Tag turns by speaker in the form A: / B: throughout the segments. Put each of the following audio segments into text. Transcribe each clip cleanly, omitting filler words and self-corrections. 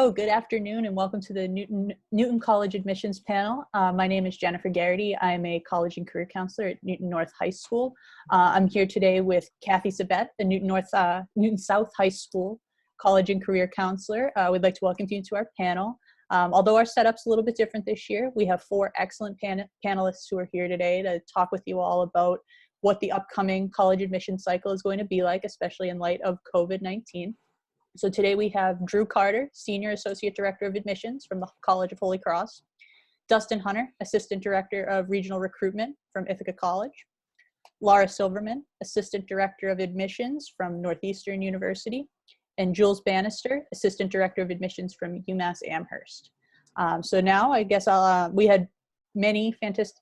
A: Hello, good afternoon, and welcome to the Newton College Admissions Panel. My name is Jennifer Garrity. I'm a college and career counselor at Newton North High School. I'm here today with Kathy Sabet, the Newton South High School college and career counselor. We'd like to welcome you to our panel. Although our setup's a little bit different this year, we have four excellent panelists who are here today to talk with you all about what the upcoming college admission cycle is going to be like, especially in light of COVID-19. So today we have Drew Carter, Senior Associate Director of Admissions from the College of Holy Cross, Dustin Hunter, Assistant Director of Regional Recruitment from Ithaca College, Laura Silverman, Assistant Director of Admissions from Northeastern University, and Jules Bannister, Assistant Director of Admissions from UMass Amherst. So now I guess we had many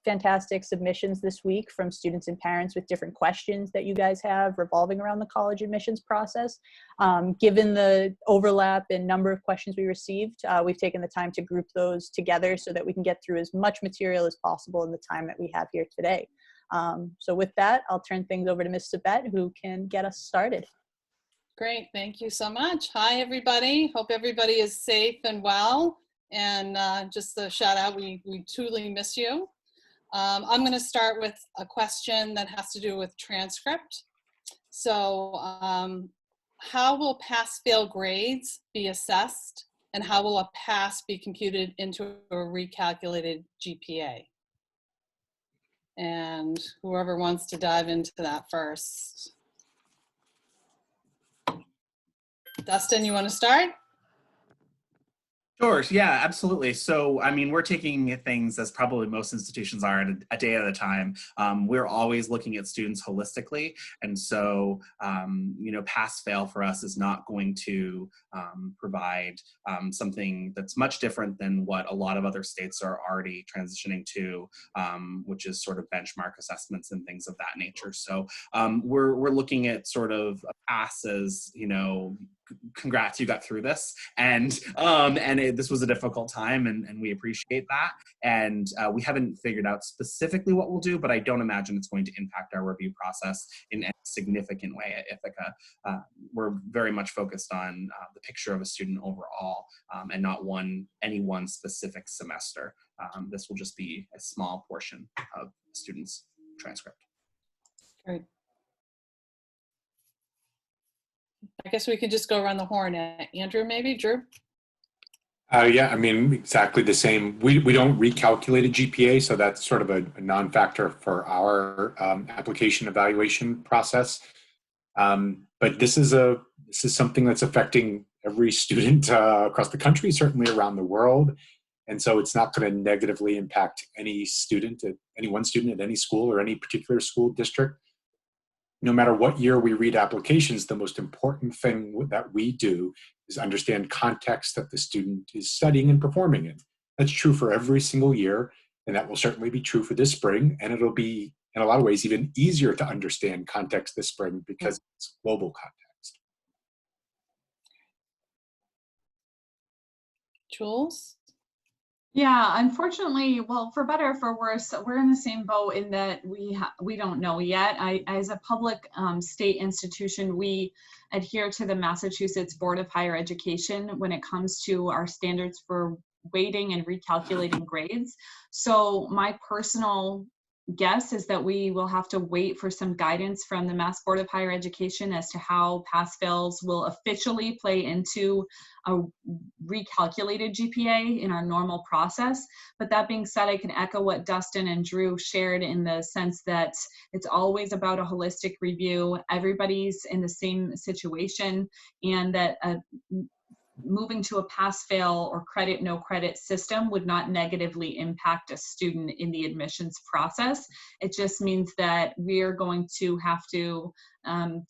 A: fantastic submissions this week from students and parents with different questions that you guys have revolving around the college admissions process. Given the overlap and number of questions we received, we've taken the time to group those together so that we can get through as much material as possible in the time that we have here today. So with that, I'll turn things over to Ms. Sabet, who can get us started.
B: Great, thank you so much. Hi, everybody. Hope everybody is safe and well. And just a shout out, we truly miss you. I'm going to start with a question that has to do with transcript. So how will pass-fail grades be assessed, and how will a pass be computed into a recalculated GPA? And whoever wants to dive into that first. Dustin, you want to start?
C: Sure, yeah, absolutely. So, I mean, we're taking things as probably most institutions are a day at a time. We're always looking at students holistically. And so, you know, pass-fail for us is not going to provide something that's much different than what a lot of other states are already transitioning to, which is sort of benchmark assessments and things of that nature. So we're looking at sort of a pass as, you know, congrats, you got through this, and this was a difficult time, and we appreciate that. And we haven't figured out specifically what we'll do, but I don't imagine it's going to impact our review process in any significant way at Ithaca. We're very much focused on the picture of a student overall, and not any one specific semester. This will just be a small portion of the student's transcript.
B: Great. I guess we could just go around the horn. Andrew, maybe? Drew?
D: Yeah, I mean, exactly the same. We don't recalculate a GPA, so that's sort of a non-factor for our application evaluation process. But this is something that's affecting every student across the country, certainly around the world. And so it's not going to negatively impact any one student at any school or any particular school district. No matter what year we read applications, the most important thing that we do is understand context that the student is studying and performing in. That's true for every single year, and that will certainly be true for this spring, and it'll be, in a lot of ways, even easier to understand context this spring because it's global context.
B: Jules?
E: Yeah, unfortunately, well, for better or for worse, we're in the same boat in that we don't know yet. As a public state institution, we adhere to the Massachusetts Board of Higher Education when it comes to our standards for weighting and recalculating grades. So my personal guess is that we will have to wait for some guidance from the Mass Board of Higher Education as to how pass-fails will officially play into a recalculated GPA in our normal process. But that being said, I can echo what Dustin and Drew shared in the sense that it's always about a holistic review. Everybody's in the same situation, and that moving to a pass-fail or credit, no credit system would not negatively impact a student in the admissions process. It just means that we're going to have to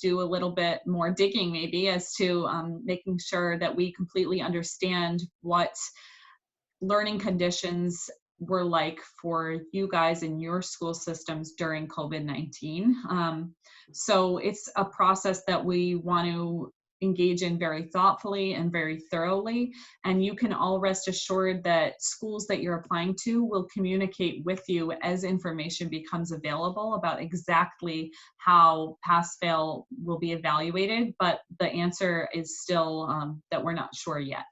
E: do a little bit more digging maybe as to making sure that we completely understand what learning conditions were like for you guys in your school systems during COVID-19. So it's a process that we want to engage in very thoughtfully and very thoroughly. And you can all rest assured that schools that you're applying to will communicate with you as information becomes available about exactly how pass-fail will be evaluated. But the answer is still that we're not sure yet.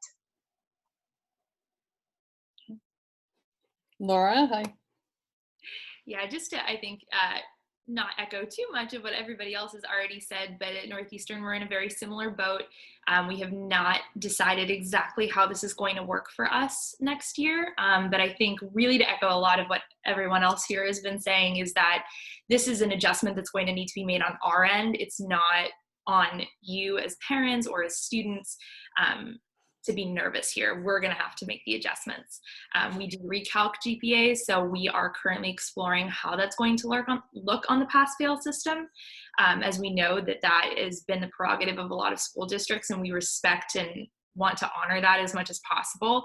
B: Laura, hi.
F: Yeah, just to, I think, not echo too much of what everybody else has already said, but at Northeastern, we're in a very similar boat. We have not decided exactly how this is going to work for us next year. But I think really to echo a lot of what everyone else here has been saying is that this is an adjustment that's going to need to be made on our end. It's not on you as parents or as students to be nervous here. We're going to have to make the adjustments. We do recalc GPAs, so we are currently exploring how that's going to look on the pass-fail system. As we know that has been the prerogative of a lot of school districts, and we respect and want to honor that as much as possible.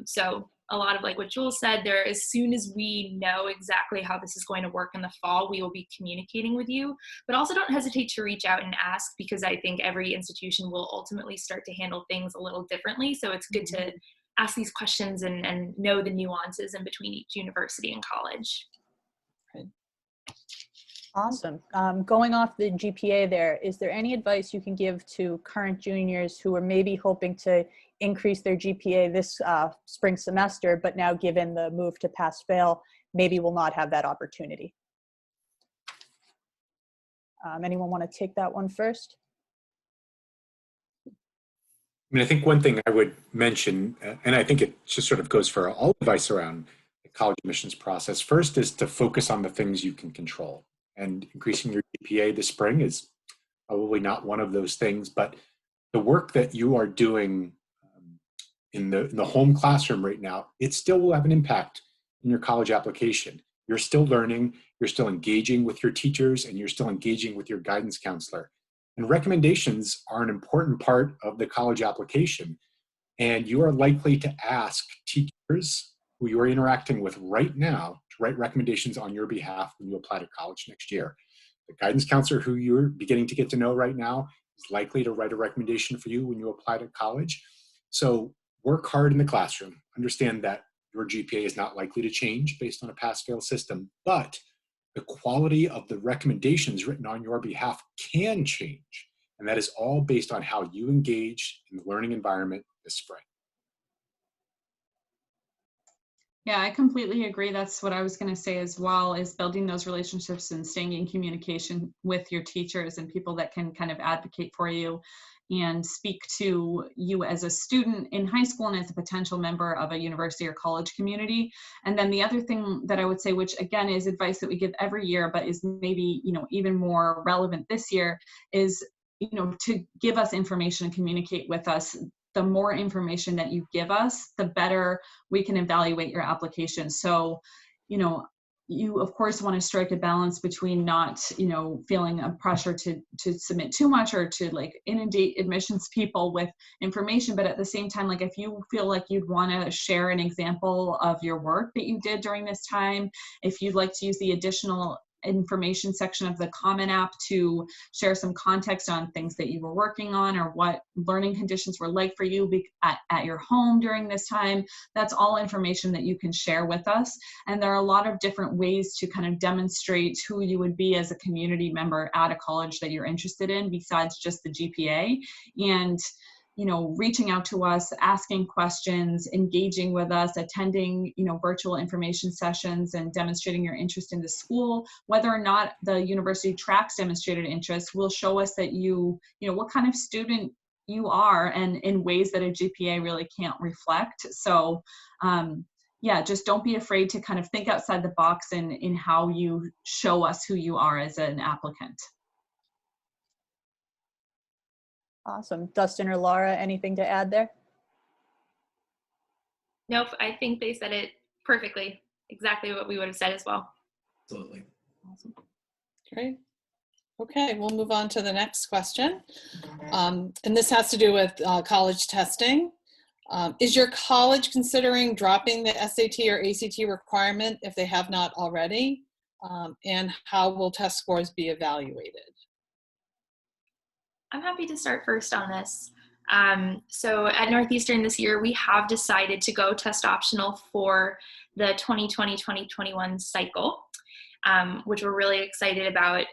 F: So a lot of like what Jules said there, as soon as we know exactly how this is going to work in the fall, we will be communicating with you, but also don't hesitate to reach out and ask, because I think every institution will ultimately start to handle things a little differently. So it's good to ask these questions and know the nuances in between each university and college.
A: Awesome. Going off the GPA there, is there any advice you can give to current juniors who are maybe hoping to increase their GPA this spring semester, but now given the move to pass-fail, maybe will not have that opportunity? Anyone want to take that one first?
D: I mean, I think one thing I would mention, and I think it just sort of goes for all advice around the college admissions process, first is to focus on the things you can control. And increasing your GPA this spring is probably not one of those things, but the work that you are doing in the home classroom right now, it still will have an impact in your college application. You're still learning, you're still engaging with your teachers, and you're still engaging with your guidance counselor. And recommendations are an important part of the college application. And you are likely to ask teachers who you are interacting with right now to write recommendations on your behalf when you apply to college next year. The guidance counselor who you're beginning to get to know right now is likely to write a recommendation for you when you apply to college. So work hard in the classroom. Understand that your GPA is not likely to change based on a pass-fail system, but the quality of the recommendations written on your behalf can change. And that is all based on how you engage in the learning environment this spring.
E: Yeah, I completely agree. That's what I was going to say as well, is building those relationships and staying in communication with your teachers and people that can kind of advocate for you and speak to you as a student in high school and as a potential member of a university or college community. And then the other thing that I would say, which again is advice that we give every year, but is maybe, even more relevant this year, is, to give us information and communicate with us. The more information that you give us, the better we can evaluate your application. So, you of course want to strike a balance between not, feeling a pressure to submit too much or to like inundate admissions people with information. But at the same time, like if you feel like you'd want to share an example of your work that you did during this time, if you'd like to use the additional information section of the Common App to share some context on things that you were working on or what learning conditions were like for you at your home during this time, that's all information that you can share with us. And there are a lot of different ways to kind of demonstrate who you would be as a community member at a college that you're interested in besides just the GPA. And reaching out to us, asking questions, engaging with us, attending, virtual information sessions and demonstrating your interest in the school. Whether or not the university tracks demonstrated interest will show us that what kind of student you are and in ways that a GPA really can't reflect. So, just don't be afraid to kind of think outside the box in how you show us who you are as an applicant.
A: Awesome. Dustin or Laura, anything to add there?
F: Nope, I think they said it perfectly. Exactly what we would have said as well.
C: Absolutely.
A: Awesome.
B: Great. Okay, we'll move on to the next question. And this has to do with college testing. Is your college considering dropping the SAT or ACT requirement if they have not already? And how will test scores be evaluated?
F: I'm happy to start first on this. So at Northeastern this year, we have decided to go test optional for the 2020-2021 cycle, which we're really excited about.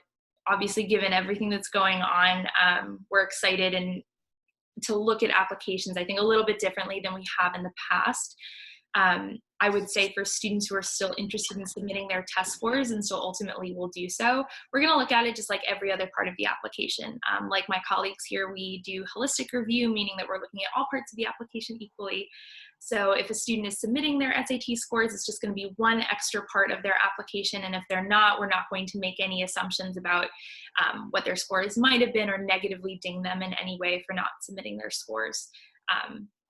F: Obviously, given everything that's going on, we're excited and to look at applications, I think, a little bit differently than we have in the past. I would say for students who are still interested in submitting their test scores and so ultimately will do so, we're going to look at it just like every other part of the application. Like my colleagues here, we do holistic review, meaning that we're looking at all parts of the application equally. So if a student is submitting their SAT scores, it's just going to be one extra part of their application. And if they're not, we're not going to make any assumptions about what their scores might have been or negatively ding them in any way for not submitting their scores.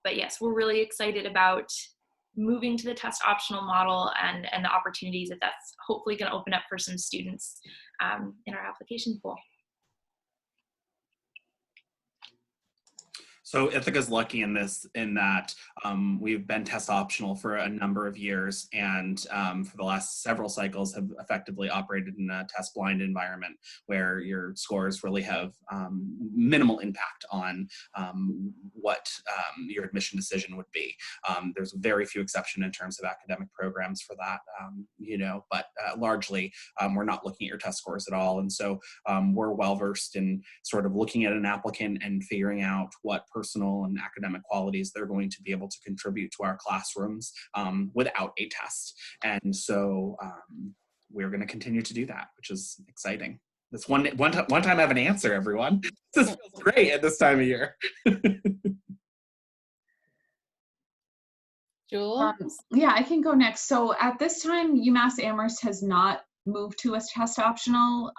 F: But yes, we're really excited about moving to the test optional model and the opportunities that that's hopefully going to open up for some students in our application pool.
C: So Ithaca's lucky in that we've been test optional for a number of years, and for the last several cycles have effectively operated in a test blind environment where your scores really have minimal impact on what your admission decision would be. There's very few exceptions in terms of academic programs for that, but largely we're not looking at your test scores at all. And so we're well versed in sort of looking at an applicant and figuring out what personal and academic qualities they're going to be able to contribute to our classrooms without a test. And so we're going to continue to do that, which is exciting. That's one time I have an answer, everyone. This feels great at this time of year.
B: Jewel?
E: Yeah, I can go next. So at this time, UMass Amherst has not moved to a test optional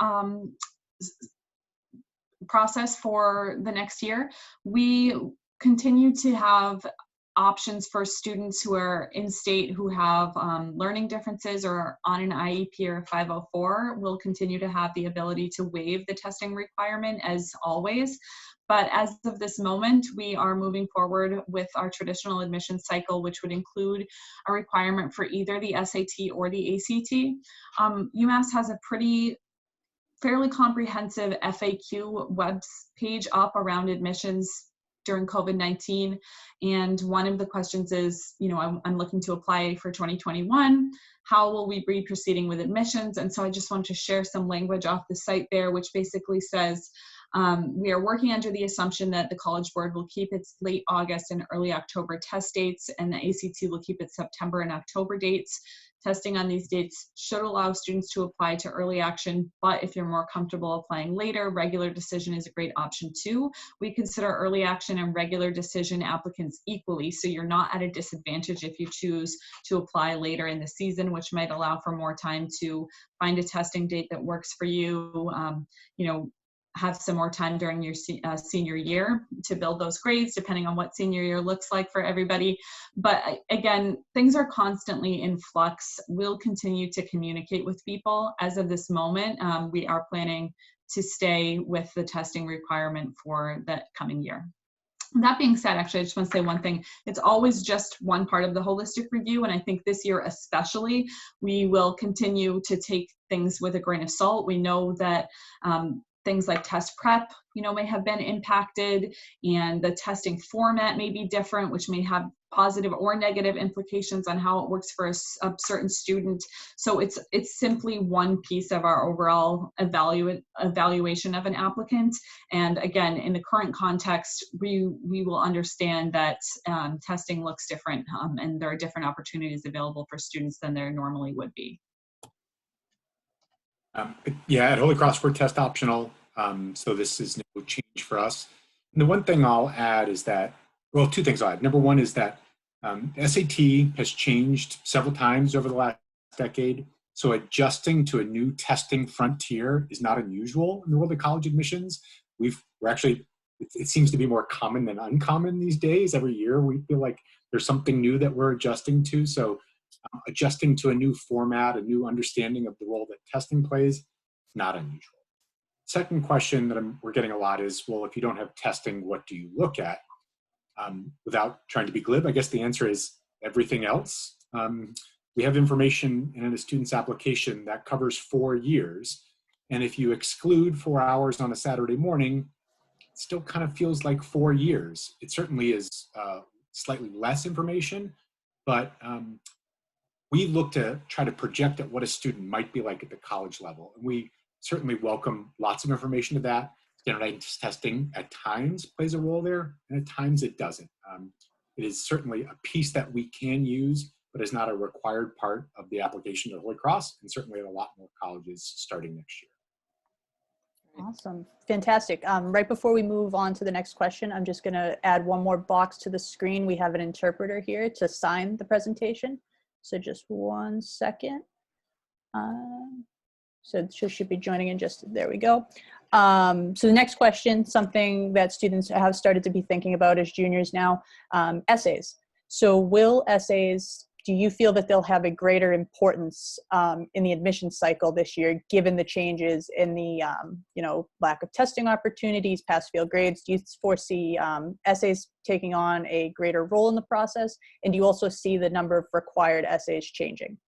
E: process for the next year. We continue to have options for students who are in state who have learning differences or on an IEP or 504. We'll continue to have the ability to waive the testing requirement as always. But as of this moment, we are moving forward with our traditional admission cycle, which would include a requirement for either the SAT or the ACT. UMass has a fairly comprehensive FAQ web page up around admissions during COVID-19. And one of the questions is, I'm looking to apply for 2021. How will we be proceeding with admissions? And so I just want to share some language off the site there, which basically says, we are working under the assumption that the College Board will keep its late August and early October test dates, and the ACT will keep its September and October dates. Testing on these dates should allow students to apply to early action, but if you're more comfortable applying later, regular decision is a great option too. We consider early action and regular decision applicants equally, so you're not at a disadvantage if you choose to apply later in the season, which might allow for more time to find a testing date that works for you, have some more time during your senior year to build those grades, depending on what senior year looks like for everybody. But again, things are constantly in flux. We'll continue to communicate with people. As of this moment, we are planning to stay with the testing requirement for the coming year. That being said, actually, I just want to say one thing. It's always just one part of the holistic review, and I think this year especially, we will continue to take things with a grain of salt. We know that things like test prep, may have been impacted, and the testing format may be different, which may have positive or negative implications on how it works for a certain student. So it's simply one piece of our overall evaluation of an applicant. And again, in the current context, we will understand that testing looks different, and there are different opportunities available for students than there normally would be.
D: At Holy Cross, we're test optional, so this is no change for us. And the one thing I'll add is that, well, two things I'll add. Number one is that SAT has changed several times over the last decade, so adjusting to a new testing frontier is not unusual in the world of college admissions. We're actually, it seems to be more common than uncommon these days. Every year we feel like there's something new that we're adjusting to. So adjusting to a new format, a new understanding of the role that testing plays, not unusual. Second question that we're getting a lot is, well, if you don't have testing, what do you look at? Without trying to be glib, I guess the answer is everything else. We have information in a student's application that covers 4 years. And if you exclude 4 hours on a Saturday morning, it still kind of feels like 4 years. It certainly is slightly less information, but we look to try to project at what a student might be like at the college level. And we certainly welcome lots of information to that. Standardized testing at times plays a role there, and at times it doesn't. It is certainly a piece that we can use but is not a required part of the application to Holy Cross, and certainly at a lot more colleges starting next year.
A: Awesome. Fantastic. Right before we move on to the next question, I'm just going to add one more box to the screen. We have an interpreter here to sign the presentation. So just 1 second. So she should be joining in just, there we go. So the next question, something that students have started to be thinking about as juniors now, essays. So will essays, do you feel that they'll have a greater importance in the admissions cycle this year, given the changes in the lack of testing opportunities, pass-fail grades? Do you foresee essays taking on a greater role in the process? And do you also see the number of required essays changing?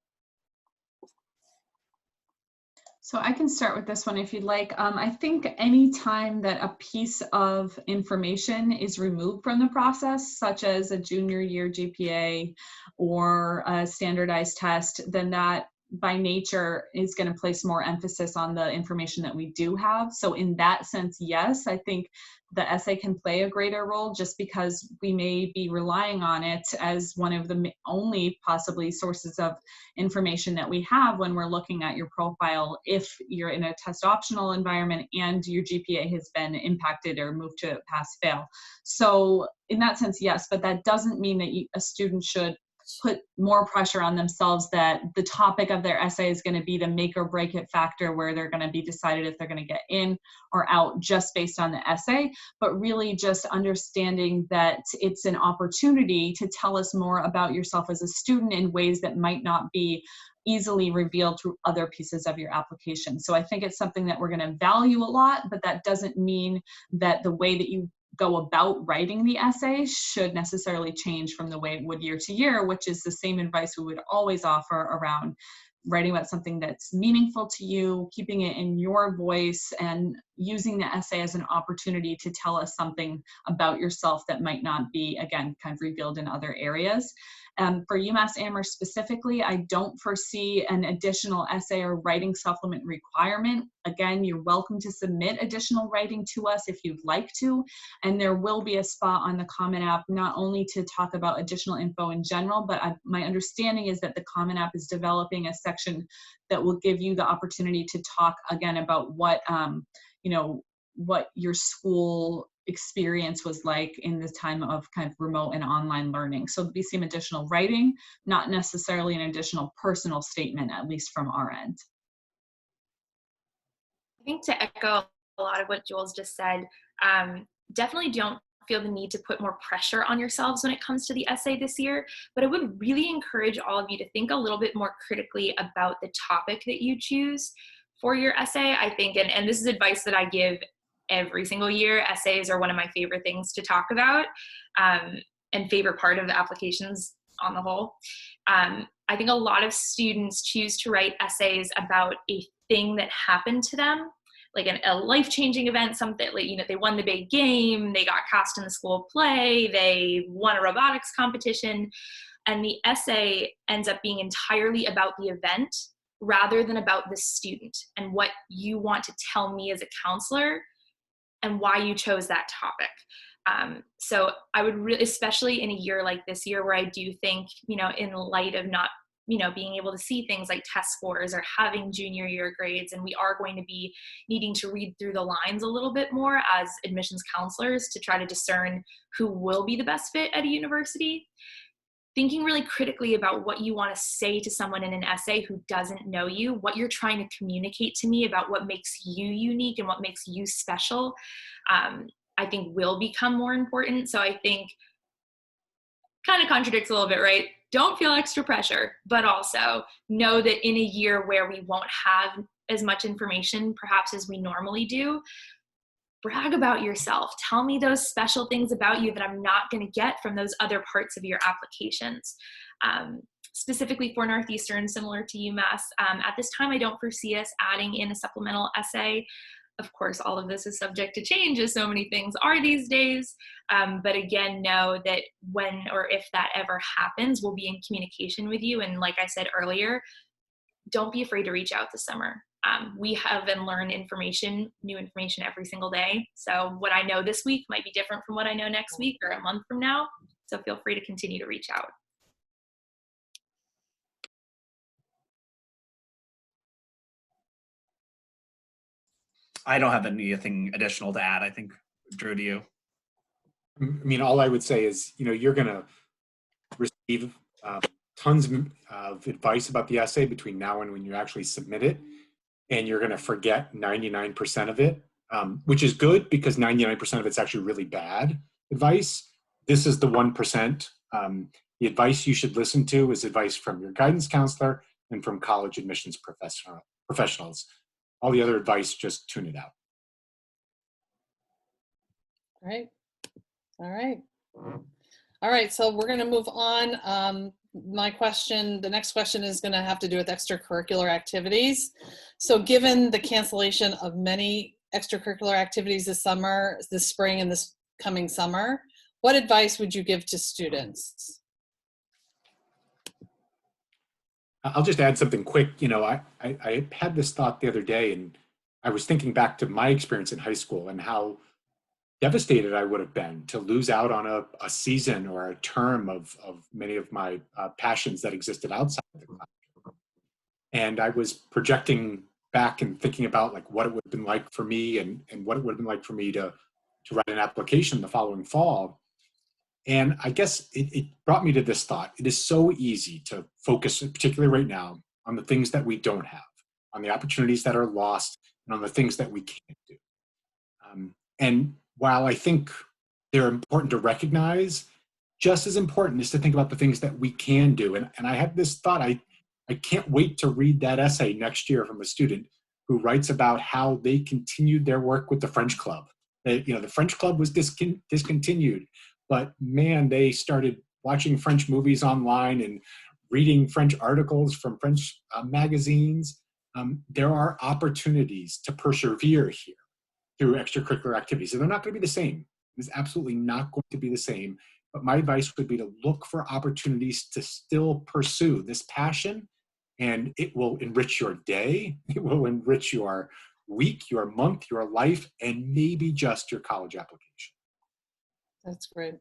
E: So I can start with this one if you'd like. I think any time that a piece of information is removed from the process, such as a junior year GPA or a standardized test, then that by nature is going to place more emphasis on the information that we do have. So in that sense, yes, I think the essay can play a greater role just because we may be relying on it as one of the only possibly sources of information that we have when we're looking at your profile if you're in a test optional environment and your GPA has been impacted or moved to pass fail. So in that sense, yes, but that doesn't mean that a student should put more pressure on themselves that the topic of their essay is going to be the make or break it factor where they're going to be decided if they're going to get in or out just based on the essay, but really just understanding that it's an opportunity to tell us more about yourself as a student in ways that might not be easily revealed through other pieces of your application. So I think it's something that we're going to value a lot, but that doesn't mean that the way that you go about writing the essay should necessarily change from the way it would year to year, which is the same advice we would always offer around writing about something that's meaningful to you, keeping it in your voice, and using the essay as an opportunity to tell us something about yourself that might not be, again, kind of revealed in other areas. For UMass Amherst specifically, I don't foresee an additional essay or writing supplement requirement. Again, you're welcome to submit additional writing to us if you'd like to, and there will be a spot on the Common App not only to talk about additional info in general, but my understanding is that the Common App is developing a section that will give you the opportunity to talk again about what what your school experience was like in the time of kind of remote and online learning. So there'll be some additional writing, not necessarily an additional personal statement, at least from our end.
F: I think to echo a lot of what Jules just said, definitely don't feel the need to put more pressure on yourselves when it comes to the essay this year, but I would really encourage all of you to think a little bit more critically about the topic that you choose for your essay. I think, and this is advice that I give every single year, essays are one of my favorite things to talk about, and favorite part of the applications on the whole. I think a lot of students choose to write essays about a thing that happened to them, like a life-changing event, something like, they won the big game, they got cast in the school play, they won a robotics competition, and the essay ends up being entirely about the event rather than about the student and what you want to tell me as a counselor and why you chose that topic. So I would really, especially in a year like this year where I do think, in light of not, being able to see things like test scores or having junior year grades, and we are going to be needing to read through the lines a little bit more as admissions counselors to try to discern who will be the best fit at a university. Thinking really critically about what you want to say to someone in an essay who doesn't know you, what you're trying to communicate to me about what makes you unique and what makes you special, I think will become more important. So I think kind of contradicts a little bit, right? Don't feel extra pressure, but also know that in a year where we won't have as much information perhaps as we normally do, brag about yourself. Tell me those special things about you that I'm not going to get from those other parts of your applications. Specifically for Northeastern, similar to UMass, at this time, I don't foresee us adding in a supplemental essay. Of course, all of this is subject to change, as so many things are these days. But again, know that when or if that ever happens, we'll be in communication with you. And like I said earlier, don't be afraid to reach out this summer. We have and learn new information every single day. So what I know this week might be different from what I know next week or a month from now. So feel free to continue to reach out.
C: I don't have anything additional to add. I think, Drew, to you.
D: I mean, all I would say is, you're going to receive tons of advice about the essay between now and when you actually submit it, and you're going to forget 99% of it, which is good because 99% of it's actually really bad advice. This is the 1%. The advice you should listen to is advice from your guidance counselor and from college admissions professionals. All the other advice, just tune it out.
B: Great. All right. All right, so we're going to move on. The next question is going to have to do with extracurricular activities. So given the cancellation of many extracurricular activities this summer, this spring, and this coming summer, what advice would you give to students?
D: I'll just add something quick. I had this thought the other day, and I was thinking back to my experience in high school and how devastated I would have been to lose out on a season or a term of many of my passions that existed outside of the classroom. And I was projecting back and thinking about like what it would have been like for me and what it would have been like for me to write an application the following fall. And I guess it brought me to this thought. It is so easy to focus, particularly right now, on the things that we don't have, on the opportunities that are lost, and on the things that we can't do. And while I think they're important to recognize, just as important is to think about the things that we can do. And I had this thought, I can't wait to read that essay next year from a student who writes about how they continued their work with the French club. The French club was discontinued, but man, they started watching French movies online and reading French articles from French magazines. There are opportunities to persevere here through extracurricular activities. And they're not going to be the same. It's absolutely not going to be the same. But my advice would be to look for opportunities to still pursue this passion, and it will enrich your day. It will enrich your week, your month, your life, and maybe just your college application.
B: That's great.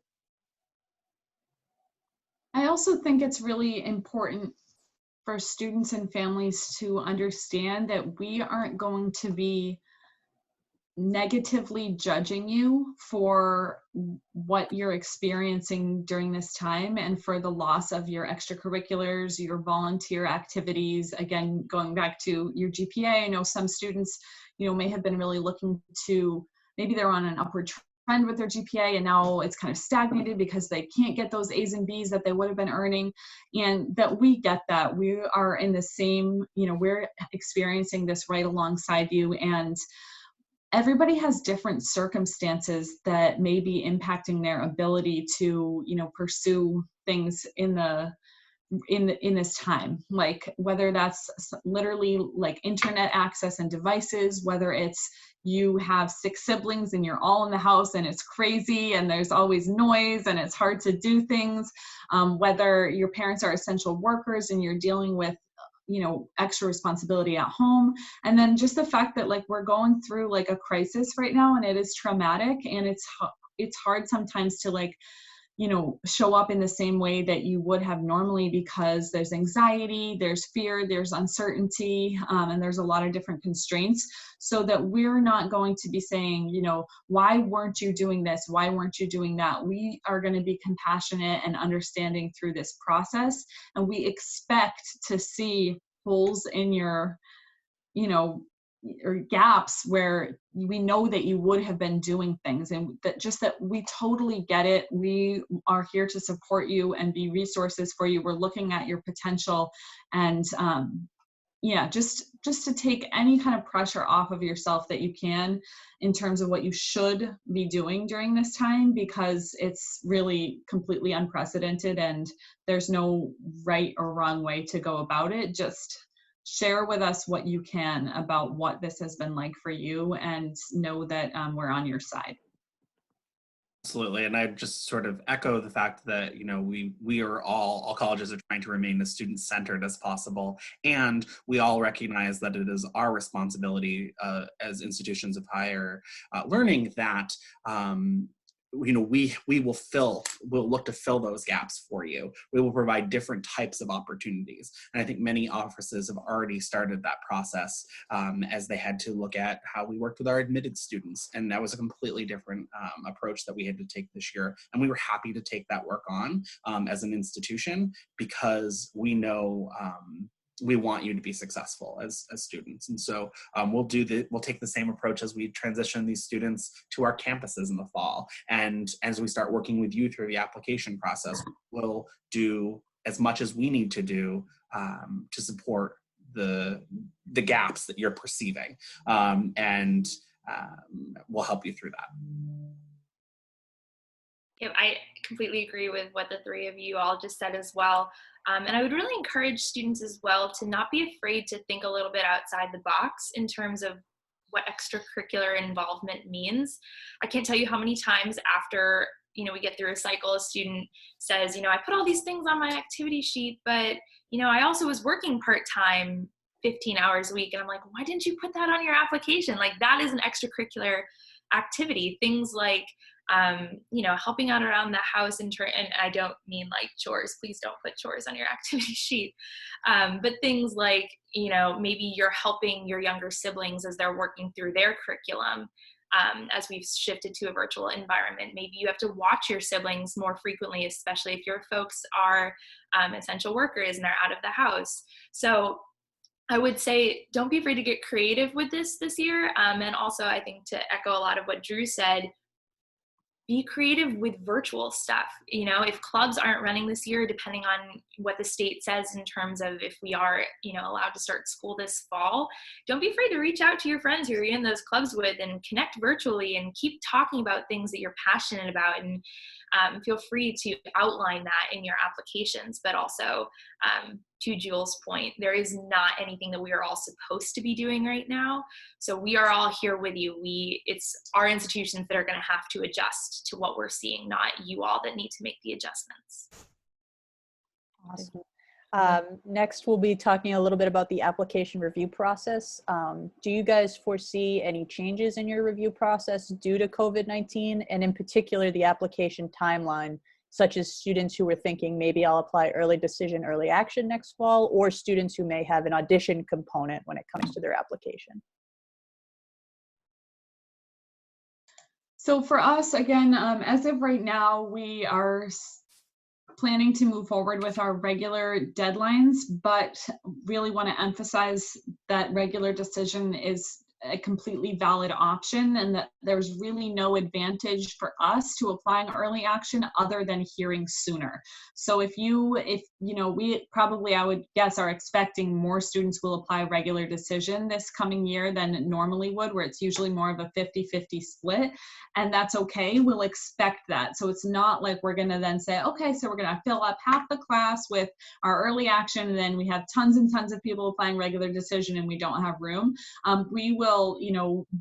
E: I also think it's really important for students and families to understand that we aren't going to be negatively judging you for what you're experiencing during this time and for the loss of your extracurriculars, your volunteer activities. Again, going back to your GPA, I know some students, may have been really looking to, maybe they're on an upward trend with their GPA and now it's kind of stagnated because they can't get those A's and B's that they would have been earning. And that we get that. We are in the same, we're experiencing this right alongside you, and everybody has different circumstances that may be impacting their ability to, pursue things in this time, like whether that's literally like internet access and devices, whether it's you have 6 siblings and you're all in the house and it's crazy and there's always noise and it's hard to do things, whether your parents are essential workers and you're dealing with extra responsibility at home. And then just the fact that like we're going through like a crisis right now, and it is traumatic, and it's hard sometimes to like, show up in the same way that you would have normally, because there's anxiety, there's fear, there's uncertainty, and there's a lot of different constraints. So that we're not going to be saying, why weren't you doing this? Why weren't you doing that? We are going to be compassionate and understanding through this process. And we expect to see holes in your, or gaps where we know that you would have been doing things, and that we totally get it. We are here to support you and be resources for you. We're looking at your potential, and just to take any kind of pressure off of yourself that you can in terms of what you should be doing during this time, because it's really completely unprecedented and there's no right or wrong way to go about it. Just share with us what you can about what this has been like for you, and know that we're on your side.
C: Absolutely, and I just sort of echo the fact that we are all colleges are trying to remain as student-centered as possible, and we all recognize that it is our responsibility as institutions of higher learning that we'll look to fill those gaps for you. We will provide different types of opportunities. And I think many offices have already started that process as they had to look at how we worked with our admitted students. And that was a completely different approach that we had to take this year. And we were happy to take that work on as an institution, because we know we want you to be successful as students. And so we'll take the same approach as we transition these students to our campuses in the fall. And as we start working with you through the application process, we'll do as much as we need to do to support the gaps that you're perceiving. And we'll help you through that.
F: Yep, I completely agree with what the three of you all just said as well. And I would really encourage students as well to not be afraid to think a little bit outside the box in terms of what extracurricular involvement means. I can't tell you how many times after, we get through a cycle, a student says, I put all these things on my activity sheet, but, I also was working part-time 15 hours a week. And I'm like, why didn't you put that on your application? Like, that is an extracurricular activity. Things like, helping out around the house and I don't mean like chores, please don't put chores on your activity sheet. But things like, maybe you're helping your younger siblings as they're working through their curriculum. As we've shifted to a virtual environment, maybe you have to watch your siblings more frequently, especially if your folks are essential workers and are out of the house. So I would say, don't be afraid to get creative with this year. And also, I think, to echo a lot of what Drew said, be creative with virtual stuff. If clubs aren't running this year, depending on what the state says in terms of if we are, allowed to start school this fall, don't be afraid to reach out to your friends who you're in those clubs with and connect virtually and keep talking about things that you're passionate about, and feel free to outline that in your applications. But also, to Jules' point, there is not anything that we are all supposed to be doing right now. So we are all here with you. It's our institutions that are going to have to adjust to what we're seeing, not you all that need to make the adjustments.
A: Awesome. Next, we'll be talking a little bit about the application review process. Do you guys foresee any changes in your review process due to COVID-19, and in particular the application timeline, such as students who were thinking maybe I'll apply early decision, early action next fall, or students who may have an audition component when it comes to their application?
E: So for us, again, as of right now, we are planning to move forward with our regular deadlines, but really want to emphasize that regular decision is a completely valid option, and that there's really no advantage for us to applying early action other than hearing sooner. So we probably, I would guess, are expecting more students will apply regular decision this coming year than it normally would, where it's usually more of a 50-50 split. And that's okay. We'll expect that. So it's not like we're going to then say, okay, so we're going to fill up half the class with our early action, and then we have tons and tons of people applying regular decision and we don't have room. We will,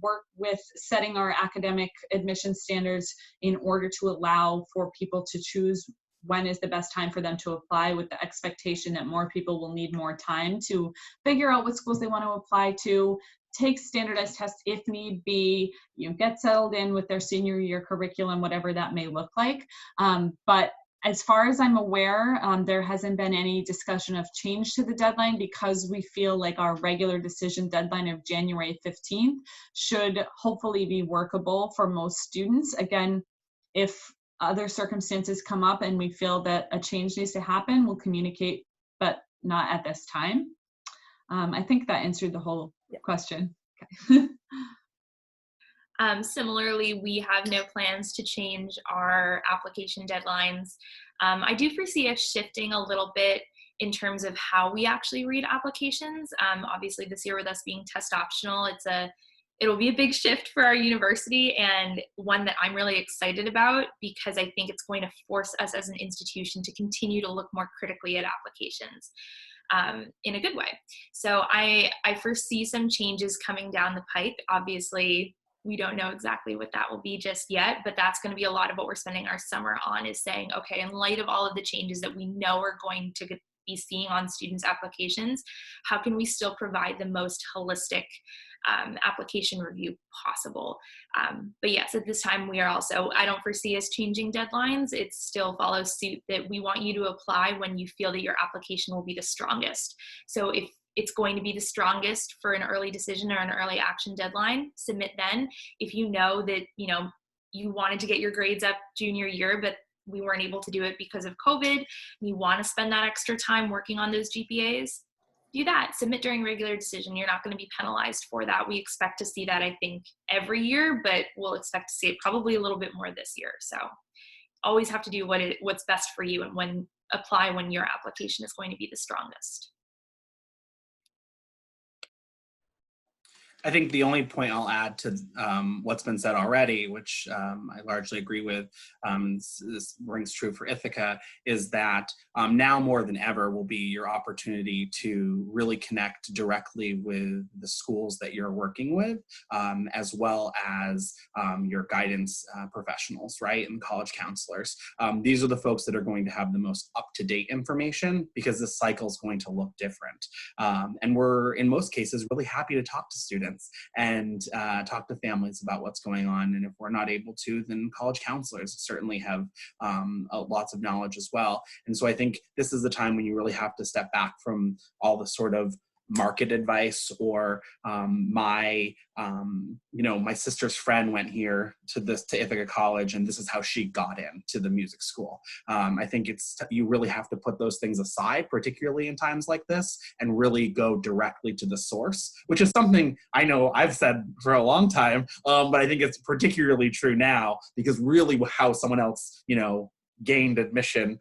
E: work with setting our academic admission standards in order to allow for people to choose when is the best time for them to apply, with the expectation that more people will need more time to figure out what schools they want to apply to, take standardized tests if need be, get settled in with their senior year curriculum, whatever that may look like. But as far as I'm aware, there hasn't been any discussion of change to the deadline, because we feel like our regular decision deadline of January 15th should hopefully be workable for most students. Again, if other circumstances come up and we feel that a change needs to happen, we'll communicate, but not at this time. I think that answered the whole question. Okay.
F: Similarly, we have no plans to change our application deadlines. I do foresee us shifting a little bit in terms of how we actually read applications. Obviously, this year with us being test optional, it'll be a big shift for our university, and one that I'm really excited about, because I think it's going to force us as an institution to continue to look more critically at applications in a good way. So I foresee some changes coming down the pipe. Obviously, we don't know exactly what that will be just yet, but that's going to be a lot of what we're spending our summer on, is saying, okay, in light of all of the changes that we know are going to be seeing on students' applications, how can we still provide the most holistic application review possible. But yes, at this time we are also, I don't foresee us changing deadlines. It still follows suit that we want you to apply when you feel that your application will be the strongest. So if it's going to be the strongest for an early decision or an early action deadline, submit then. If you know that, you wanted to get your grades up junior year, but we weren't able to do it because of COVID, and you want to spend that extra time working on those GPAs, do that. Submit during regular decision. You're not going to be penalized for that. We expect to see that, I think, every year, but we'll expect to see it probably a little bit more this year. So always have to do what's best for you, and apply when your application is going to be the strongest.
C: I think the only point I'll add to what's been said already, which I largely agree with, this rings true for Ithaca, is that now more than ever will be your opportunity to really connect directly with the schools that you're working with, as well as your guidance professionals, right, and college counselors. These are the folks that are going to have the most up-to-date information, because this cycle is going to look different. And we're, in most cases, really happy to talk to students and talk to families about what's going on. And if we're not able to, then college counselors certainly have lots of knowledge as well. And so I think this is the time when you really have to step back from all the sort of market advice or my sister's friend went here to Ithaca College and this is how she got into the music school. I think you really have to put those things aside, particularly in times like this, and really go directly to the source, which is something I know I've said for a long time, but I think it's particularly true now, because really how someone else, gained admission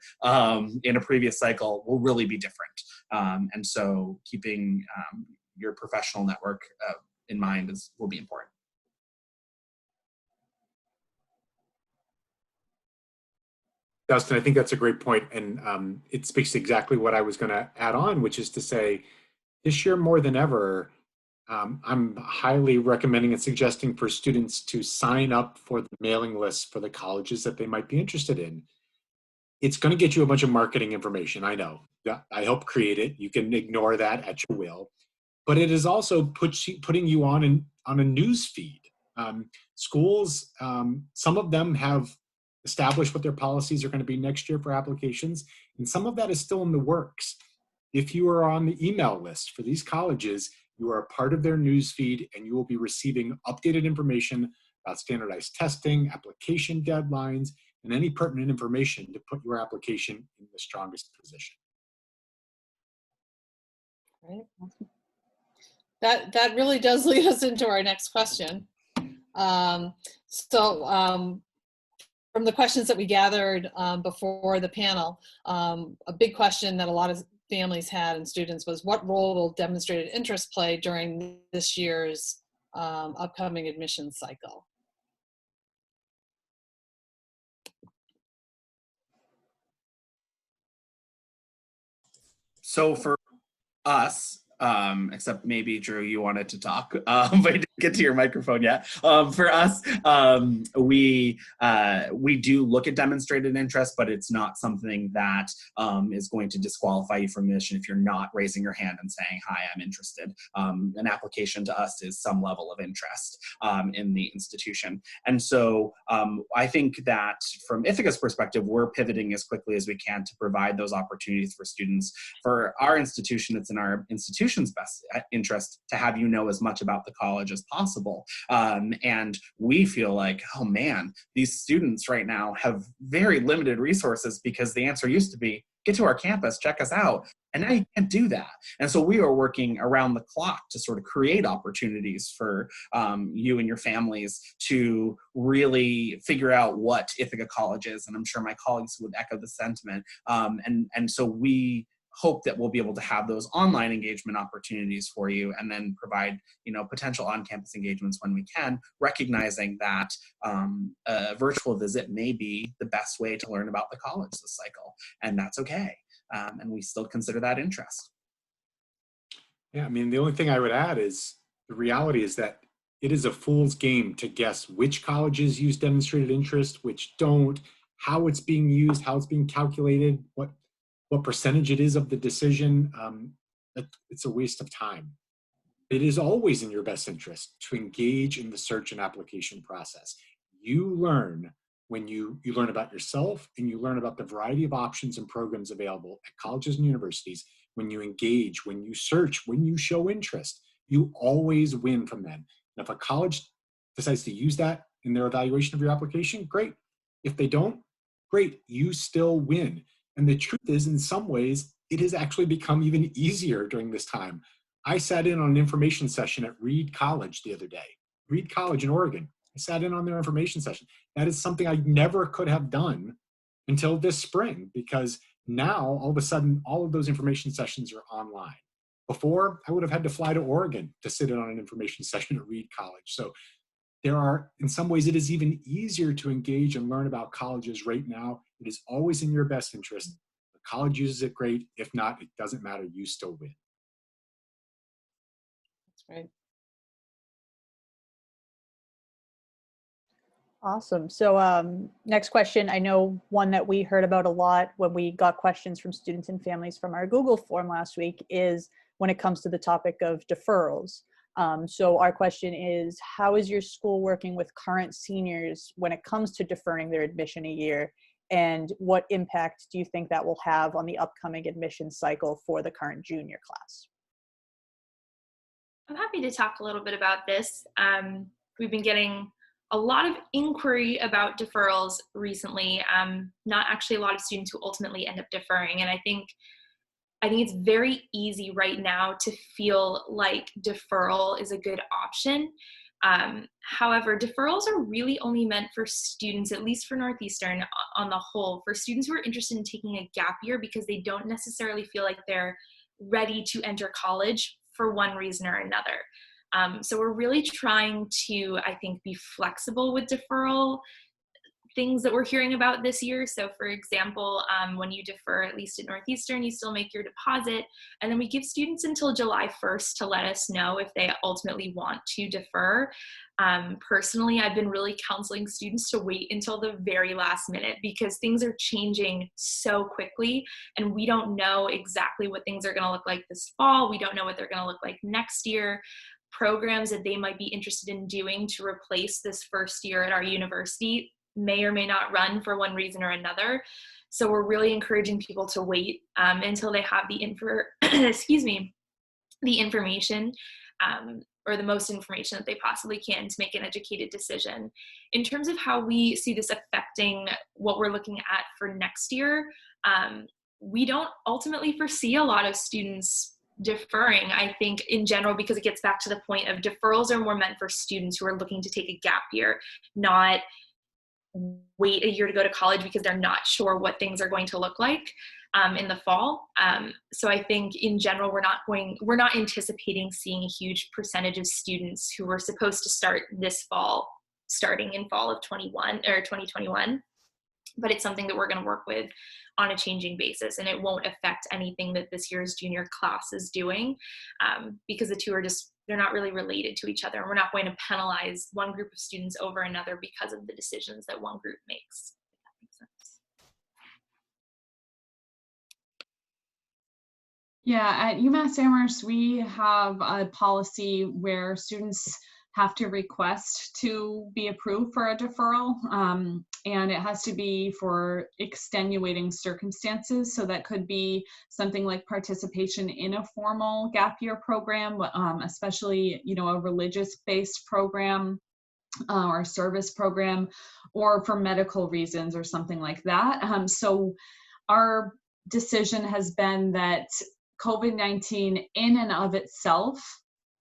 C: in a previous cycle will really be different. And so keeping your professional network in mind will be important.
D: Dustin, I think that's a great point, and it speaks to exactly what I was going to add on, which is to say, this year more than ever, I'm highly recommending and suggesting for students to sign up for the mailing list for the colleges that they might be interested in. It's going to get you a bunch of marketing information, I know. Yeah, I helped create it. You can ignore that at your will. But it is also putting you on a news feed. Schools, some of them have established what their policies are going to be next year for applications, and some of that is still in the works. If you are on the email list for these colleges, you are a part of their news feed, and you will be receiving updated information about standardized testing, application deadlines, and any pertinent information to put your application in the strongest position.
B: Right. That really does lead us into our next question. From the questions that we gathered before the panel, a big question that a lot of families had and students was, what role will demonstrated interest play during this year's upcoming admissions cycle?
C: So for us, except maybe Drew, you wanted to talk, but you didn't get to your microphone yet. For us, we do look at demonstrated interest, but it's not something that is going to disqualify you from admission if you're not raising your hand and saying, hi, I'm interested. An application to us is some level of interest in the institution. And so I think that from Ithaca's perspective, we're pivoting as quickly as we can to provide those opportunities for students. For our institution, it's in our institution's best interest to have you know as much about the college as possible. And we feel like, oh man, these students right now have very limited resources, because the answer used to be, get to our campus, check us out. And now you can't do that. And so we are working around the clock to sort of create opportunities for you and your families to really figure out what Ithaca College is. And I'm sure my colleagues would echo the sentiment. And so we hope that we'll be able to have those online engagement opportunities for you, and then provide, potential on-campus engagements when we can, recognizing that a virtual visit may be the best way to learn about the college this cycle, and that's okay. And we still consider that interest.
D: Yeah, I mean, the only thing I would add is the reality is that it is a fool's game to guess which colleges use demonstrated interest, which don't, how it's being used, how it's being calculated, what percentage it is of the decision. It's a waste of time. it is always in your best interest to engage in the search and application process. You learn when you learn about yourself, and you learn about the variety of options and programs available at colleges and universities. When you engage, when you search, when you show interest, you always win from that. And if a college decides to use that in their evaluation of your application, great. If they don't, great, you still win. And the truth is, in some ways, it has actually become even easier during this time. I sat in on an information session at Reed College the other day. Reed College in Oregon. I sat in on their information session. That is something I never could have done until this spring, because now all of a sudden, all of those information sessions are online. Before, I would have had to fly to Oregon to sit in on an information session at Reed College. So there are, in some ways, it is even easier to engage and learn about colleges right now. It is always in your best interest. The college uses it, great. If not, it doesn't matter. You still win.
B: That's great.
A: Awesome. So next question, I know one that we heard about a lot when we got questions from students and families from our Google form last week is when it comes to the topic of deferrals. So our question is, how is your school working with current seniors when it comes to deferring their admission a year? And what impact do you think that will have on the upcoming admission cycle for the current junior class?
F: I'm happy to talk a little bit about this. We've been getting a lot of inquiry about deferrals recently, not actually a lot of students who ultimately end up deferring. And I think it's very easy right now to feel like deferral is a good option. However, deferrals are really only meant for students, at least for Northeastern on the whole, for students who are interested in taking a gap year because they don't necessarily feel like they're ready to enter college for one reason or another. So we're really trying to, I think, be flexible with deferral things that we're hearing about this year. So for example, when you defer, at least at Northeastern, you still make your deposit. And then we give students until July 1st to let us know if they ultimately want to defer. Personally, I've been really counseling students to wait until the very last minute because things are changing so quickly and we don't know exactly what things are going to look like this fall. We don't know what they're going to look like next year. Programs that they might be interested in doing to replace this first year at our university may or may not run for one reason or another. So we're really encouraging people to wait until they have the information or the most information that they possibly can to make an educated decision. In terms of how we see this affecting what we're looking at for next year, we don't ultimately foresee a lot of students deferring, I think, in general, because it gets back to the point of deferrals are more meant for students who are looking to take a gap year, not wait a year to go to college because they're not sure what things are going to look like in the fall. So I think in general, we're not anticipating seeing a huge percentage of students who were supposed to start this fall, starting in fall of 2021. But it's something that we're going to work with on a changing basis, and it won't affect anything that this year's junior class is doing because the two are they're not really related to each other. And we're not going to penalize one group of students over another because of the decisions that one group makes, if that makes sense.
E: Yeah, at UMass Amherst, we have a policy where students have to request to be approved for a deferral, and it has to be for extenuating circumstances. So that could be something like participation in a formal gap year program, especially, a religious-based program or service program, or for medical reasons or something like that. So our decision has been that COVID-19 in and of itself,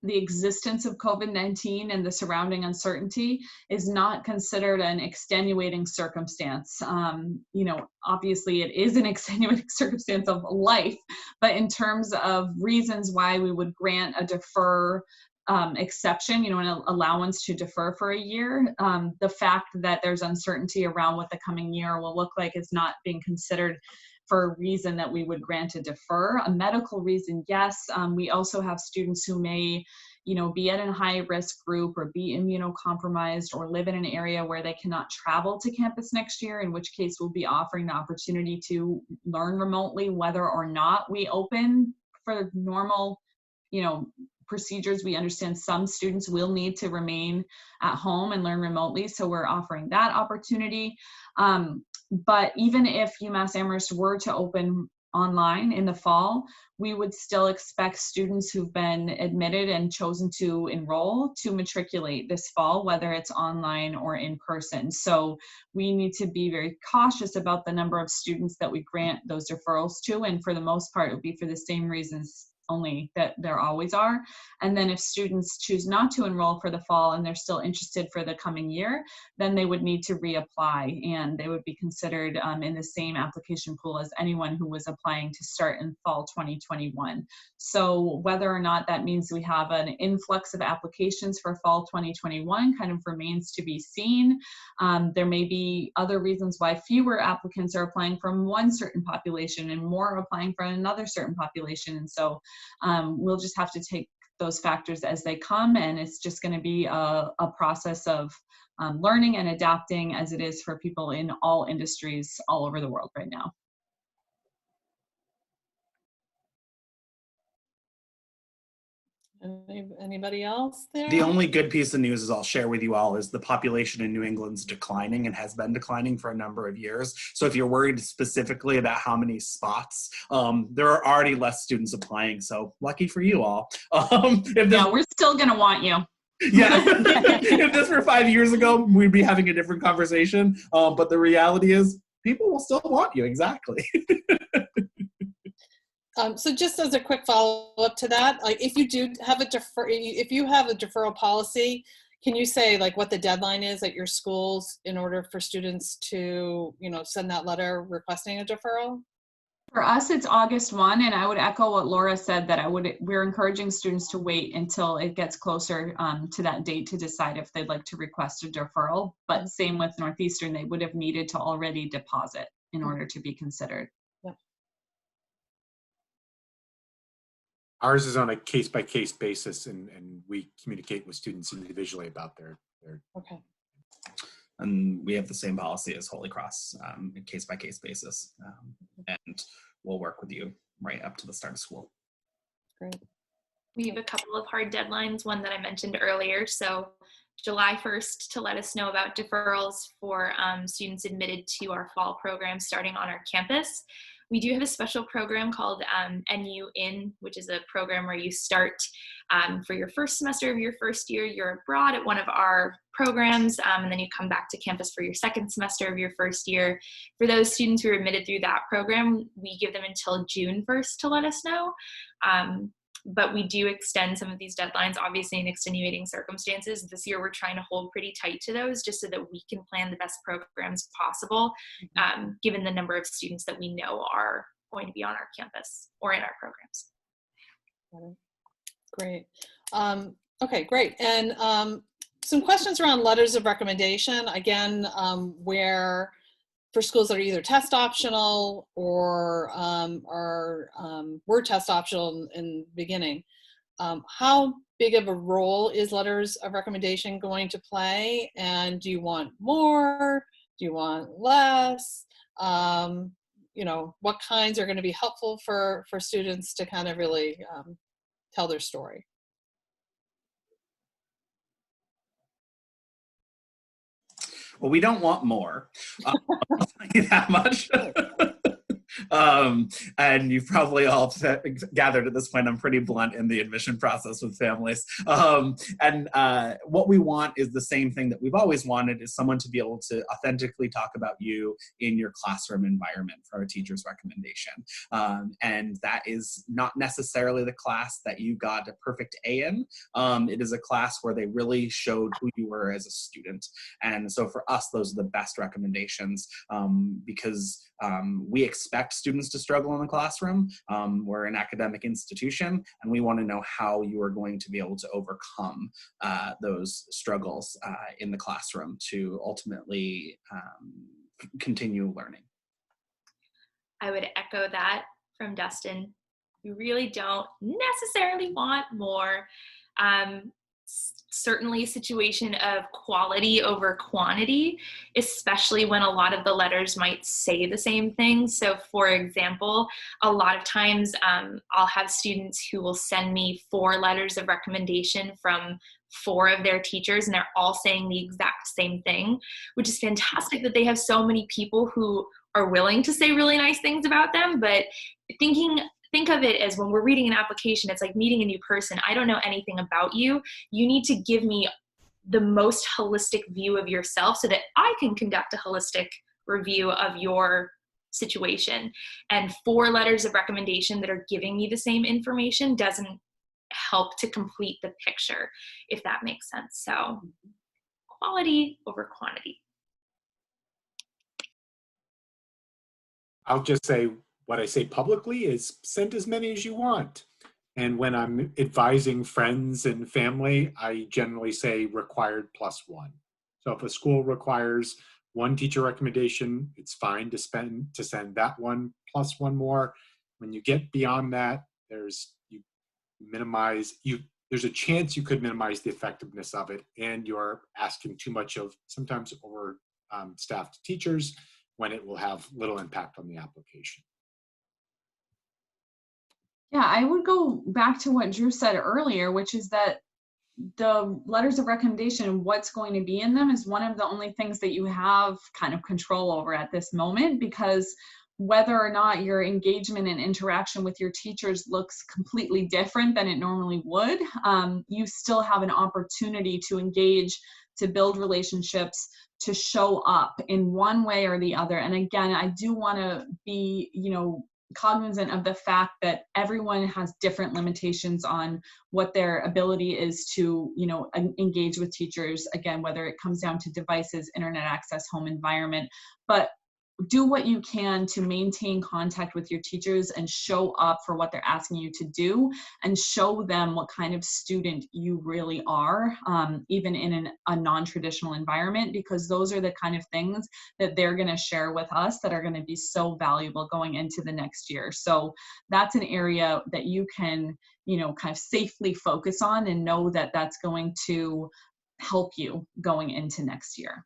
E: the existence of COVID-19 and the surrounding uncertainty is not considered an extenuating circumstance. Obviously it is an extenuating circumstance of life, but in terms of reasons why we would grant a defer exception, an allowance to defer for a year, the fact that there's uncertainty around what the coming year will look like is not being considered for a reason that we would grant a defer. A medical reason, yes. We also have students who may, be in a high risk group or be immunocompromised or live in an area where they cannot travel to campus next year, in which case we'll be offering the opportunity to learn remotely whether or not we open for normal, procedures. We understand some students will need to remain at home and learn remotely, so we're offering that opportunity. But even if UMass Amherst were to open online in the fall, we would still expect students who've been admitted and chosen to enroll to matriculate this fall, whether it's online or in person. So we need to be very cautious about the number of students that we grant those deferrals to, and for the most part, it would be for the same reasons only that there always are. And then if students choose not to enroll for the fall and they're still interested for the coming year, then they would need to reapply, and they would be considered in the same application pool as anyone who was applying to start in fall 2021. So whether or not that means we have an influx of applications for fall 2021 kind of remains to be seen. There may be other reasons why fewer applicants are applying from one certain population and more are applying from another certain population. And so we'll just have to take those factors as they come, and it's just going to be a process of learning and adapting, as it is for people in all industries all over the world right now.
B: Anybody else there?
C: The only good piece of news is I'll share with you all is the population in New England's declining and has been declining for a number of years. So if you're worried specifically about how many spots, there are already less students applying. So lucky for you all.
E: Yeah, we're still going to want you.
C: Yeah, if this were 5 years ago, we'd be having a different conversation. But the reality is people will still want you, exactly.
B: So just as a quick follow-up to that, like if you do have if you have a deferral policy, can you say like what the deadline is at your schools in order for students to, send that letter requesting a deferral?
E: For us, it's August 1, and I would echo what Laura said, that we're encouraging students to wait until it gets closer to that date to decide if they'd like to request a deferral. But same with Northeastern, they would have needed to already deposit in order to be considered.
D: Ours is on a case-by-case basis, and we communicate with students individually about their.
B: Okay.
C: And we have the same policy as Holy Cross, a case-by-case basis. And we'll work with you right up to the start of school.
B: Great.
F: We have a couple of hard deadlines, one that I mentioned earlier. So July 1st to let us know about deferrals for students admitted to our fall program starting on our campus. We do have a special program called NU In, which is a program where you start for your first semester of your first year, you're abroad at one of our programs, and then you come back to campus for your second semester of your first year. For those students who are admitted through that program, we give them until June 1st to let us know. But we do extend some of these deadlines, obviously in extenuating circumstances. This year, we're trying to hold pretty tight to those just so that we can plan the best programs possible, given the number of students that we know are going to be on our campus or in our programs.
B: Great. Okay, great. And some questions around letters of recommendation, again, where for schools that are either test optional or were test optional in the beginning. How big of a role is letters of recommendation going to play? And do you want more? Do you want less? What kinds are going to be helpful for students to kind of really tell their story?
C: Well, we don't want more. I'll tell you that much. And you've probably all gathered at this point, I'm pretty blunt in the admission process with families. And what we want is the same thing that we've always wanted, is someone to be able to authentically talk about you in your classroom environment for a teacher's recommendation. And that is not necessarily the class that you got a perfect A in. It is a class where they really showed who you were as a student. And so for us, those are the best recommendations, because we expect students to struggle in the classroom. We're an academic institution, and we want to know how you are going to be able to overcome those struggles in the classroom to ultimately continue learning.
F: I would echo that from Dustin. We really don't necessarily want more. certainly a situation of quality over quantity, especially when a lot of the letters might say the same thing. So for example, a lot of times I'll have students who will send me 4 letters of recommendation from 4 of their teachers, and they're all saying the exact same thing, which is fantastic that they have so many people who are willing to say really nice things about them. But think of it as when we're reading an application, it's like meeting a new person. I don't know anything about you. You need to give me the most holistic view of yourself so that I can conduct a holistic review of your situation. And 4 letters of recommendation that are giving me the same information doesn't help to complete the picture, if that makes sense. So quality over quantity.
D: I'll just say what I say publicly is send as many as you want. And when I'm advising friends and family, I generally say required +1. So if a school requires 1 teacher recommendation, it's fine to send that one plus 1 more. When you get beyond that, there's a chance you could minimize the effectiveness of it, and you're asking too much of sometimes over staffed teachers when it will have little impact on the application.
E: Yeah, I would go back to what Drew said earlier, which is that the letters of recommendation and what's going to be in them is one of the only things that you have kind of control over at this moment, because whether or not your engagement and interaction with your teachers looks completely different than it normally would, you still have an opportunity to engage, to build relationships, to show up in one way or the other. And again, I do want to be, cognizant of the fact that everyone has different limitations on what their ability is to, engage with teachers. Again, whether it comes down to devices, internet access, home environment, but do what you can to maintain contact with your teachers and show up for what they're asking you to do, and show them what kind of student you really are, even in a non-traditional environment, because those are the kind of things that they're going to share with us that are going to be so valuable going into the next year. So that's an area that you can, kind of safely focus on and know that that's going to help you going into next year.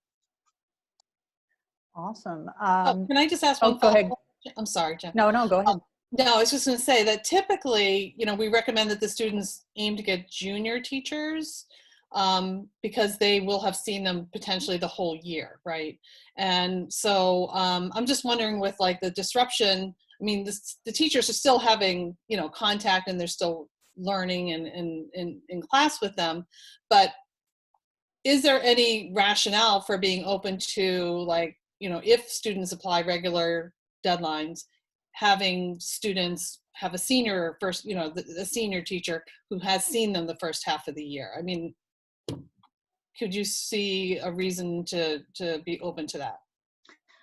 A: Awesome.
B: Can I just ask one
A: go ahead.
B: I'm sorry, Jen.
A: No, go ahead.
B: No, I was just going to say that typically, we recommend that the students aim to get junior teachers because they will have seen them potentially the whole year, right? And so I'm just wondering with like the disruption, I mean, the teachers are still having, contact, and they're still learning and in class with them, but is there any rationale for being open to, like, if students apply regular deadlines, having students have a senior first, a senior teacher who has seen them the first half of the year? I mean, could you see a reason to be open to that?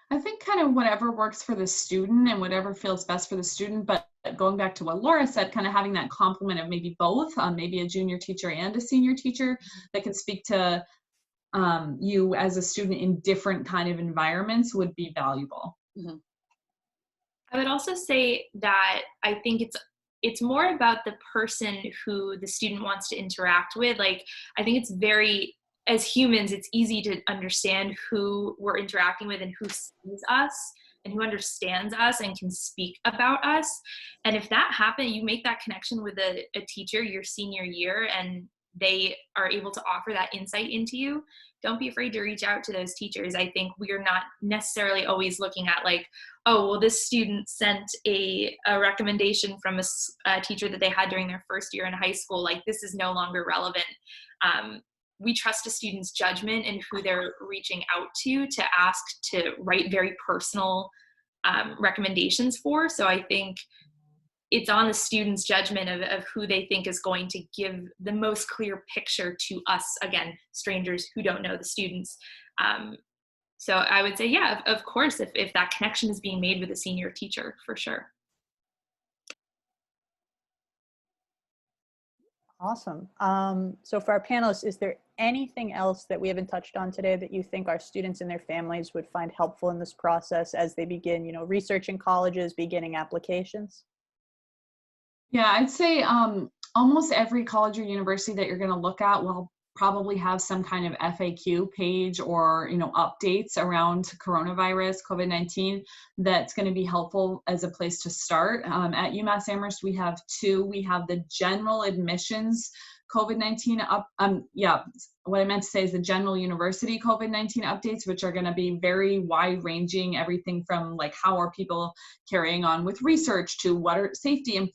E: I think kind of whatever works for the student and whatever feels best for the student, but going back to what Laura said, kind of having that complement of maybe both, maybe a junior teacher and a senior teacher that can speak to you as a student in different kind of environments would be valuable.
B: Mm-hmm.
F: I would also say that I think it's more about the person who the student wants to interact with. Like, I think it's as humans, it's easy to understand who we're interacting with and who sees us and who understands us and can speak about us. And if that happens, you make that connection with a teacher your senior year, and they are able to offer that insight into you, don't be afraid to reach out to those teachers. I think we're not necessarily always looking at like, oh, well, this student sent a recommendation from a teacher that they had during their first year in high school. Like, this is no longer relevant. We trust a student's judgment and who they're reaching out to ask to write very personal recommendations for. So I think it's on the student's judgment of who they think is going to give the most clear picture to us, again, strangers who don't know the students. So I would say, yeah, of course, if that connection is being made with a senior teacher, for sure.
A: Awesome. So for our panelists, is there anything else that we haven't touched on today that you think our students and their families would find helpful in this process as they begin, researching colleges, beginning applications?
E: Yeah, I'd say almost every college or university that you're going to look at will probably have some kind of FAQ page or, you know, updates around coronavirus, COVID-19, that's going to be helpful as a place to start. At UMass Amherst, we have two. We have the general admissions COVID-19 what I meant to say is the general university COVID-19 updates, which are going to be very wide ranging, everything from like how are people carrying on with research to what are safety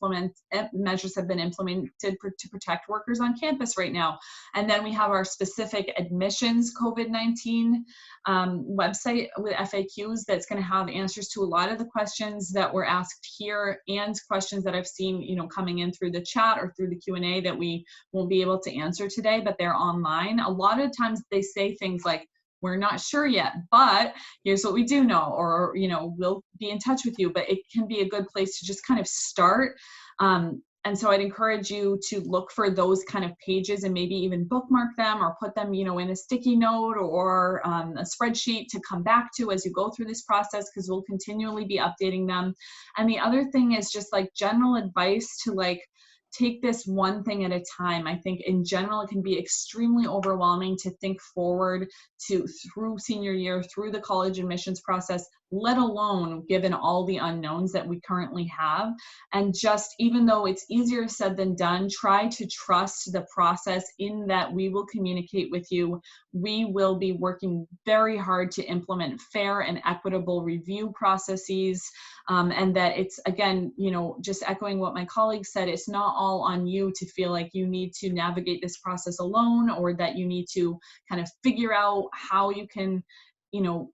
E: measures have been implemented to protect workers on campus right now. And then we have our specific admissions COVID-19 website with FAQs that's going to have answers to a lot of the questions that were asked here and questions that I've seen, you know, coming in through the chat or through the Q&A that we won't be able to answer today, but they're online. A lot of times they say things like, we're not sure yet, but here's what we do know, or, you know, we'll be in touch with you, but it can be a good place to just kind of start. And so I'd encourage you to look for those kind of pages and maybe even bookmark them or put them, you know, in a sticky note or a spreadsheet to come back to as you go through this process, because we'll continually be updating them. And the other thing is just like general advice to like, take this one thing at a time. I think in general, it can be extremely overwhelming to think forward to through senior year, through the college admissions process, let alone given all the unknowns that we currently have. And just, even though it's easier said than done, try to trust the process in that we will communicate with you. We will be working very hard to implement fair and equitable review processes. And that it's, again, you know, just echoing what my colleague said, it's not all on you to feel like you need to navigate this process alone, or that you need to kind of figure out how you can, you know,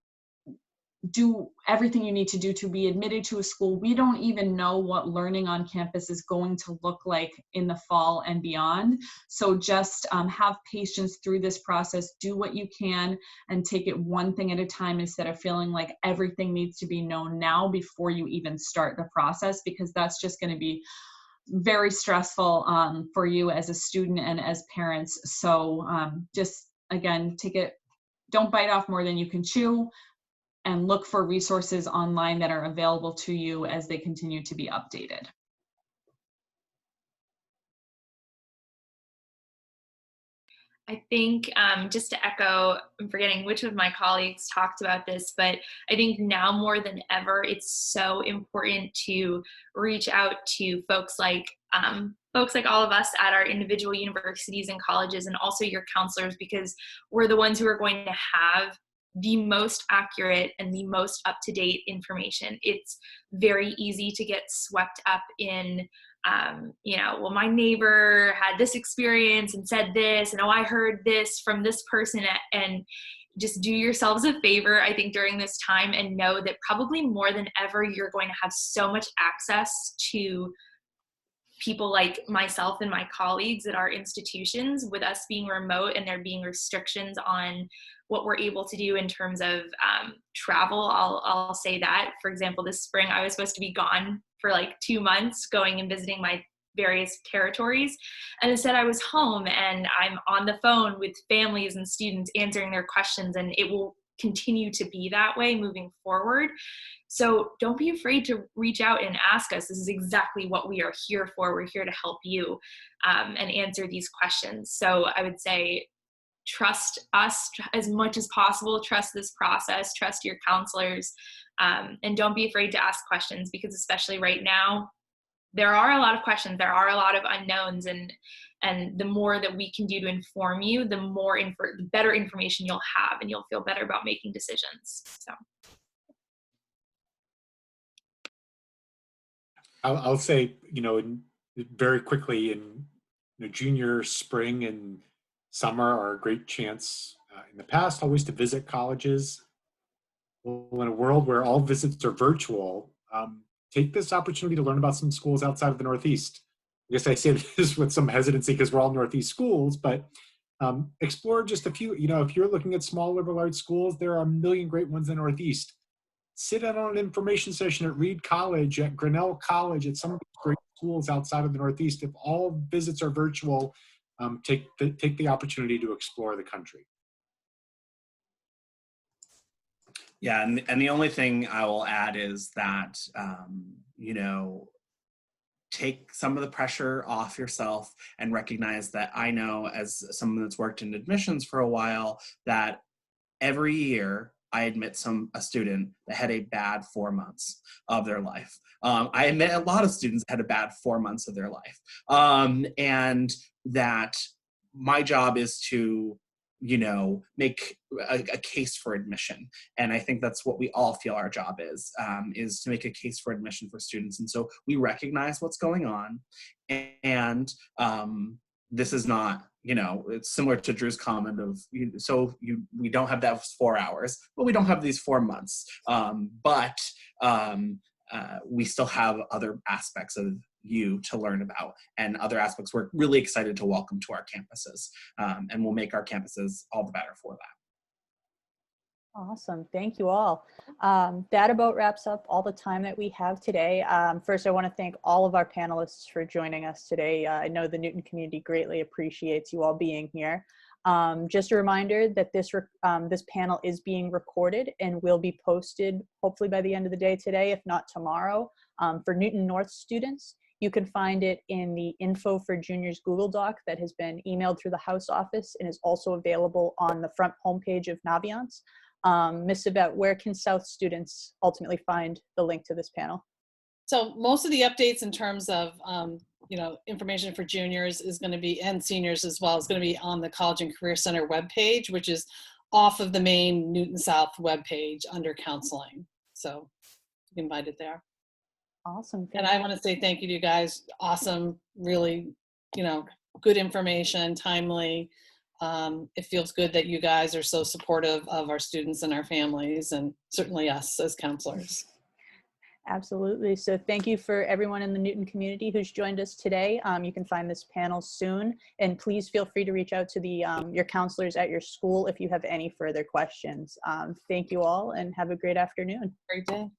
E: do everything you need to do to be admitted to a school. We don't even know what learning on campus is going to look like in the fall and beyond. So just have patience through this process, do what you can, and take it one thing at a time instead of feeling like everything needs to be known now before you even start the process, because that's just going to be very stressful for you as a student and as parents. So just, again, don't bite off more than you can chew, and look for resources online that are available to you as they continue to be updated.
F: I think just to echo, I'm forgetting which of my colleagues talked about this, but I think now more than ever, it's so important to reach out to folks like all of us at our individual universities and colleges, and also your counselors, because we're the ones who are going to have the most accurate and the most up-to-date information. It's very easy to get swept up in, you know, well, my neighbor had this experience and said this, and oh, I heard this from this person, and just do yourselves a favor, I think, during this time, and know that probably more than ever, you're going to have so much access to people like myself and my colleagues at our institutions. With us being remote and there being restrictions on what we're able to do in terms of travel, I'll say that. For example, this spring, I was supposed to be gone for like 2 months going and visiting my various territories. And instead I was home, and I'm on the phone with families and students answering their questions, and it will continue to be that way moving forward. So don't be afraid to reach out and ask us. This is exactly what we are here for. We're here to help you and answer these questions. So I would say trust us as much as possible. Trust this process. Trust your counselors. And don't be afraid to ask questions, because especially right now, there are a lot of questions. There are a lot of unknowns. And the more that we can do to inform you, the better information you'll have, and you'll feel better about making decisions. So.
D: I'll say, you know, very quickly, in junior, spring, and summer are a great chance in the past always to visit colleges. Well, in a world where all visits are virtual, take this opportunity to learn about some schools outside of the Northeast. I guess I say this with some hesitancy because we're all Northeast schools, but explore just a few. You know, if you're looking at small liberal arts schools, there are a million great ones in the Northeast. Sit in on an information session at Reed College, at Grinnell College, at some of these great schools outside of the Northeast. If all visits are virtual, take the opportunity to explore the country.
C: Yeah, and the only thing I will add is that, you know, take some of the pressure off yourself and recognize that I know, as someone that's worked in admissions for a while, that every year I admit a student that had a bad 4 months of their life. I admit a lot of students had a bad 4 months of their life. And that my job is to, make a case for admission. And I think that's what we all feel our job is to make a case for admission for students. And so we recognize what's going on. And this is not, it's similar to Drew's comment of, we don't have that 4 hours, but we don't have these 4 months. But we still have other aspects of you to learn about, and other aspects we're really excited to welcome to our campuses. And we'll make our campuses all the better for that.
A: Awesome. Thank you all. That about wraps up all the time that we have today. First, I want to thank all of our panelists for joining us today. I know the Newton community greatly appreciates you all being here. Just a reminder that this panel is being recorded and will be posted hopefully by the end of the day today, if not tomorrow, for Newton North students. You can find it in the Info for Juniors Google Doc that has been emailed through the House office and is also available on the front homepage of Naviance. Ms. Sabet, where can South students ultimately find the link to this panel?
B: So most of the updates in terms of information for juniors is going to be, and seniors as well, is going to be on the College and Career Center webpage, which is off of the main Newton South webpage under counseling. So you can find it there.
A: Awesome.
B: And I want to say thank you to you guys. Awesome, really, good information, timely. It feels good that you guys are so supportive of our students and our families, and certainly us as counselors.
A: Absolutely. So thank you for everyone in the Newton community who's joined us today. You can find this panel soon, and please feel free to reach out to your counselors at your school if you have any further questions. Thank you all, and have a great afternoon.
B: Great day.